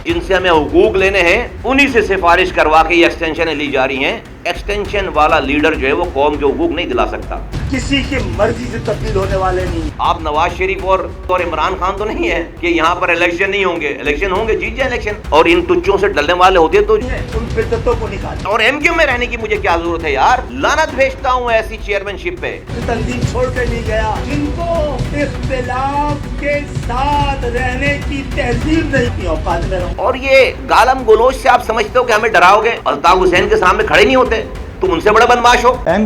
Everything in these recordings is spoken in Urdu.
جن سے ہمیں حقوق لینے ہیں انہی سے سفارش کروا کے یہ ایکسٹینشنیں لی جا رہی ہیں. ایکسٹینشن والا لیڈر جو ہے وہ قوم کے حقوق نہیں دلا سکتا. کسی کی مرضی سے تبدیل ہونے والے نہیں. آپ نواز شریف اور عمران خان تو نہیں ہے کہ یہاں پر الیکشن نہیں ہوں گے. الیکشن ہوں گے, جیت جائیں الیکشن. اور ان ٹچوں سے ڈلنے والے ہوتے تو ان بدعتوں کو نکال. اور ایم کیو میں رہنے کی مجھے کیا ضرورت ہے یار. لعنت بھیجتا ہوں ایسی چیئرمین شپ پہ. تنظیم چھوڑ کے نہیں گیا جن کو اختلاف کے ساتھ رہنے کی تہذیب نہیں کی اوقات میں رہوں. اور یہ گالم گلوچ سے آپ سمجھتے ہو کہ ہمیں ڈراؤ گے؟ الطاف حسین کے سامنے کھڑے نہیں ہوتے. تم ان سے بڑا بدماش ہو. ایم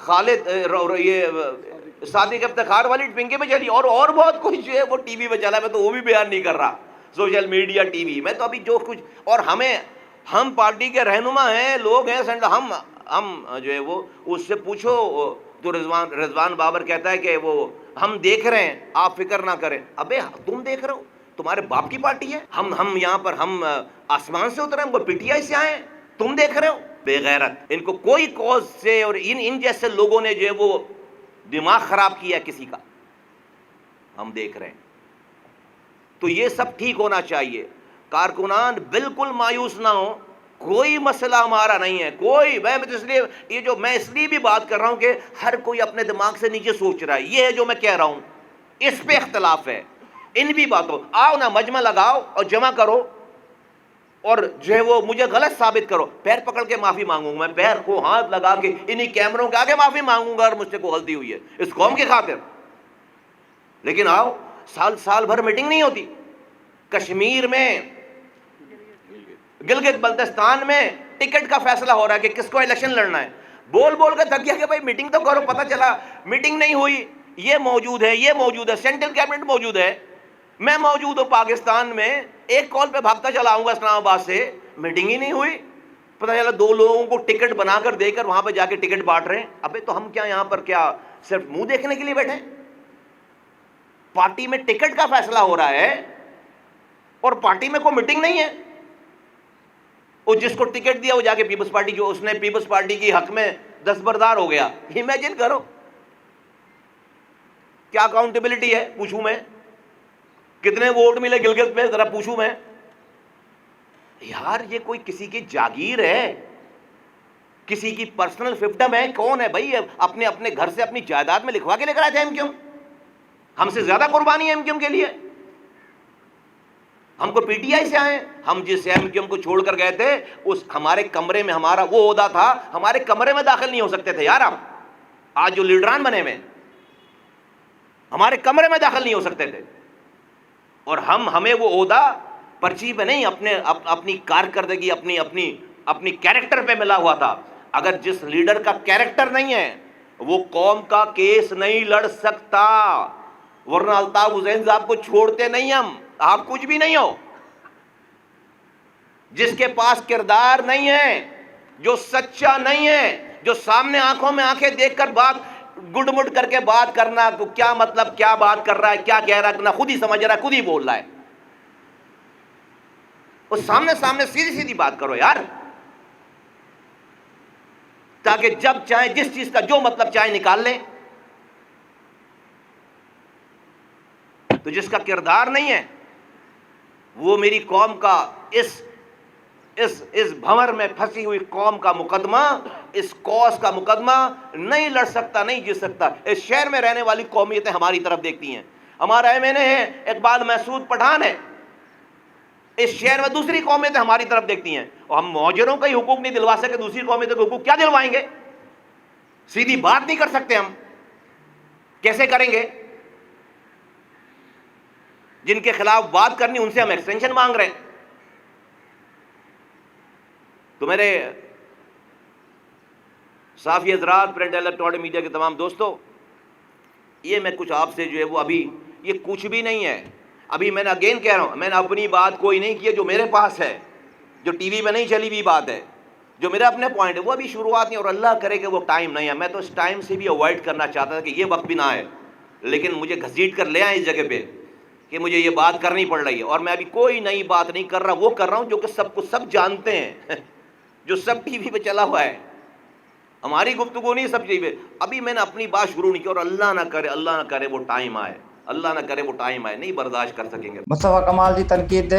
خالد یہ صادق افتخار والی پنکے میں چلی اور بہت کچھ جو ہے وہ ٹی وی پہ چلا. میں تو وہ بھی بیان نہیں کر رہا, سوشل میڈیا, ٹی وی میں تو ابھی جو کچھ. اور ہم پارٹی کے رہنما ہیں, لوگ ہیں, ہم جو ہے وہ اس سے پوچھو تو رضوان بابر کہتا ہے کہ وہ ہم دیکھ رہے ہیں, آپ فکر نہ کریں. ابے تم دیکھ رہے ہو, تمہارے باپ کی پارٹی ہے. ہم یہاں پر ہم آسمان سے اترے, ہم وہ پی ٹی آئی سے آئے ہیں, تم دیکھ رہے ہو. بے غیرت, ان کو کوئی کوز سے, اور ان جیسے لوگوں نے جو ہے وہ دماغ خراب کیا کسی کا, ہم دیکھ رہے ہیں. تو یہ سب ٹھیک ہونا چاہیے. کارکنان بالکل مایوس نہ ہو, کوئی مسئلہ ہمارا نہیں ہے کوئی. میں اس لیے بھی بات کر رہا ہوں کہ ہر کوئی اپنے دماغ سے نیچے سوچ رہا ہے. یہ ہے جو میں کہہ رہا ہوں, اس پہ اختلاف ہے. ان بھی باتوں آؤ نا, مجمع لگاؤ اور جمع کرو, اور جو ہے وہ مجھے غلط ثابت کرو, پیر پکڑ کے معافی مانگوں گا. میں پیر کو ہاتھ لگا کے انہی کیمروں کے آگے معافی مانگوں گا اگر مجھ سے کوئی غلطی ہوئی ہے اس قوم کی خاطر. لیکن آؤ, سال بھر میٹنگ نہیں ہوتی. کشمیر میں, گلگت بلتستان میں ٹکٹ کا فیصلہ ہو رہا ہے کہ کس کو الیکشن لڑنا ہے. بول کے تھک گیا کہ بھائی میٹنگ تو کرو. پتہ چلا میٹنگ نہیں ہوئی. یہ موجود ہے, سینٹرل کیبنٹ موجود ہے, میں موجود ہوں پاکستان میں, ایک کال پہ بھاگتا چلا آؤں گا اسلام آباد سے, میٹنگ ہی نہیں ہوئی. پتہ چلا 2 لوگوں کو ٹکٹ بنا کر دے کر وہاں پہ جا کے ٹکٹ بانٹ رہے ہیں. ابے تو ہم کیا یہاں پر کیا صرف منہ دیکھنے کے لیے بیٹھے ہیں؟ پارٹی میں ٹکٹ کا فیصلہ ہو رہا ہے اور پارٹی میں کوئی میٹنگ نہیں ہے. وہ جس کو ٹکٹ دیا وہ جا کے پیپلز پارٹی, جو اس نے پیپلز پارٹی کی حق میں دستبردار ہو گیا. امیجن کرو کیا اکاؤنٹیبلٹی ہے. پوچھوں میں کتنے ووٹ ملے گلگت میں, ذرا پوچھوں میں. یار یہ کوئی کسی کی جاگیر ہے, کسی کی پرسنل ففڈم ہے؟ کون ہے بھائی اپنے گھر سے اپنی جائیداد میں لکھوا کے لے کر آئے تھے ایم کیو. ہم سے زیادہ قربانی ہے ایم کیو کے لیے. ہم کو پی ٹی آئی سے آئے, ہم جس ایم کیو کو چھوڑ کر گئے تھے اس ہمارے کمرے میں, ہمارا وہ عہدہ تھا, ہمارے کمرے میں داخل نہیں ہو سکتے تھے یار. ہم آج جو لیڈران بنے ہوئے ہمارے کمرے میں داخل نہیں ہو سکتے تھے. اور ہمیں وہ عہدہ پرچی پہ نہیں, اپنی کارکردگی, اپنی کیریکٹر پہ ملا ہوا تھا. اگر جس لیڈر کا کیریکٹر نہیں ہے وہ قوم کا کیس نہیں لڑ سکتا, ورنہ الطاف حسین صاحب کو چھوڑتے نہیں ہم. آپ کچھ بھی نہیں ہو. جس کے پاس کردار نہیں ہے, جو سچا نہیں ہے, جو سامنے آنکھوں میں آنکھیں دیکھ کر بات گڈ مڈ کر کے بات کرنا, تو کیا مطلب, کیا بات کر رہا ہے, کیا کہہ رہا ہے, نہ خود ہی سمجھ رہا ہے, خود ہی بول رہا ہے. اور سامنے سیدھی بات کرو یار, تاکہ جب چاہے جس چیز کا جو مطلب چاہے نکال لیں. تو جس کا کردار نہیں ہے وہ میری قوم کا اس بھنور میں پھنسی ہوئی قوم کا مقدمہ, اس کوس کا مقدمہ نہیں لڑ سکتا, نہیں جیت سکتا. اس شہر میں رہنے والی قومیتیں ہماری طرف دیکھتی ہیں. ہمارا ایم این اے ہے اقبال محسود پٹھان ہے, اس شہر میں دوسری قومیتیں ہماری طرف دیکھتی ہیں. اور ہم مہاجروں کا ہی حقوق نہیں دلوا سکے, دوسری قومیتوں کے حقوق کیا دلوائیں گے؟ سیدھی بات نہیں کر سکتے ہم, کیسے کریں گے؟ جن کے خلاف بات کرنی ان سے ہم ایکسٹینشن مانگ رہے ہیں. تو میرے صحافی حضرات, پرنٹ الیکٹرانک میڈیا کے تمام دوستوں, یہ میں کچھ آپ سے جو ہے وہ ابھی یہ کچھ بھی نہیں ہے. ابھی میں نے اگین کہہ رہا ہوں, میں نے اپنی بات کوئی نہیں کی ہے, جو میرے پاس ہے, جو ٹی وی میں نہیں چلی ہوئی بات ہے, جو میرے اپنے پوائنٹ ہے, وہ ابھی شروعات نہیں. اور اللہ کرے کہ وہ ٹائم نہیں ہے. میں تو اس ٹائم سے بھی اوائڈ کرنا چاہتا تھا کہ یہ وقت بھی نہ آئے, لیکن مجھے گھسیٹ کر لے آئے اس جگہ پہ کہ مجھے یہ بات کرنی پڑ رہی ہے. اور میں ابھی کوئی نئی بات نہیں کر رہا, وہ کر رہا ہوں جو کہ سب کو سب جانتے ہیں, جو سب ٹی وی پہ چلا ہوا ہے. ہماری گفتگو نہیں سب چیزیں. ابھی میں نے اپنی بات شروع نہیں کی, اور اللہ نہ کرے وہ ٹائم آئے, اللہ نہ کرے وہ ٹائم آئے, نہیں برداشت کر سکیں گے. مصطفیٰ کمال جی تنقید تے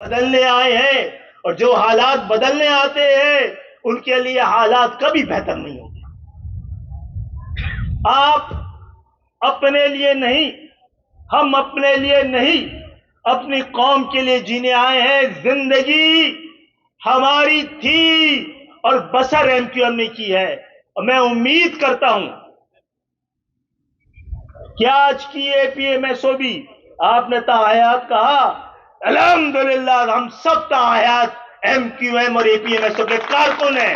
بدلنے آئے ہیں, اور جو حالات بدلنے آتے ہیں ان کے لیے حالات کبھی بہتر نہیں ہوتے. آپ اپنے لیے نہیں, ہم اپنے لیے نہیں, اپنی قوم کے لیے جینے آئے ہیں. زندگی ہماری تھی اور بسر ایم کیو ایم نے کی ہے, اور میں امید کرتا ہوں کیا آج کی اے پی ایم ایس او بھی آپ نے تاحیات کہا؟ الحمدللہ ہم سب تاحیات ایم کیو ایم اور اے پی ایم ایس او کے کارکن ہیں.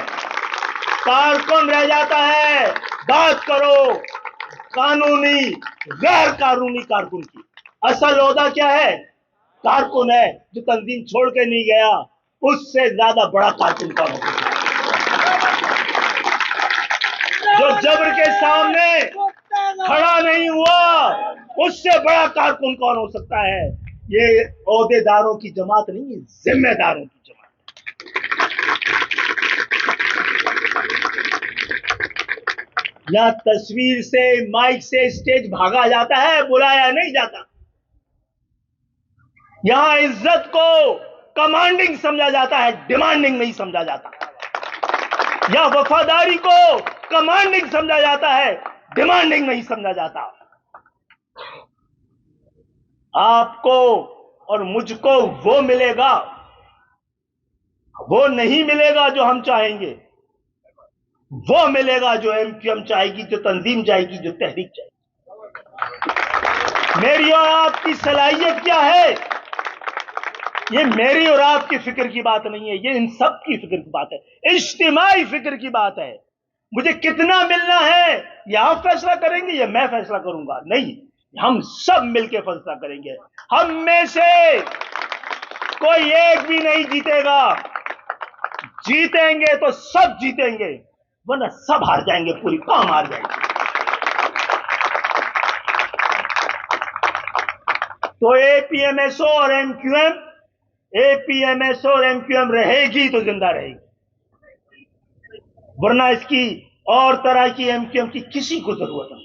کارکن رہ جاتا ہے بات کرو قانونی غیر قانونی کارکن کی. اصل عہدہ کیا ہے؟ کارکن ہے جو تنظیم چھوڑ کے نہیں گیا. اس سے زیادہ بڑا کارکن کون ہو سکتا ہے؟ جو جبر کے سامنے کھڑا نہیں ہوا، اس سے بڑا کارکن کون ہو سکتا ہے؟ یہ عہدے داروں کی جماعت نہیں ہے، ذمہ داروں کی جماعت. یہاں تصویر سے مائک سے اسٹیج بھاگا جاتا ہے، بلایا نہیں جاتا. یہاں عزت کو کمانڈنگ سمجھا جاتا ہے، ڈیمانڈنگ نہیں سمجھا جاتا. یہاں وفاداری کو کمانڈنگ سمجھا جاتا ہے، ڈیمانڈنگ نہیں سمجھا جاتا. آپ کو اور مجھ کو وہ ملے گا، وہ نہیں ملے گا جو ہم چاہیں گے. وہ ملے گا جو ایم کیو ایم چاہے گی، جو تنظیم چاہے گی، جو تحریک چاہے گی. میری اور آپ کی صلاحیت کیا ہے؟ یہ میری اور آپ کی فکر کی بات نہیں ہے، یہ ان سب کی فکر کی بات ہے، اجتماعی فکر کی بات ہے. مجھے کتنا ملنا ہے یہ آپ فیصلہ کریں گے یا میں فیصلہ کروں گا؟ نہیں، ہم سب مل کے فیصلہ کریں گے. ہم میں سے کوئی ایک بھی نہیں جیتے گا. جیتیں گے تو سب جیتیں گے، ورنہ سب ہار جائیں گے، پوری قوم ہار جائے گی. تو اے پی ایم ایس او اور ایم کیو ایم، اے پی ایم ایس او اور ایم کیو ایم رہے گی تو زندہ رہے گی، ورنہ اس کی اور طرح کی ایم کیو ایم کی کسی کو ضرورت نہیں.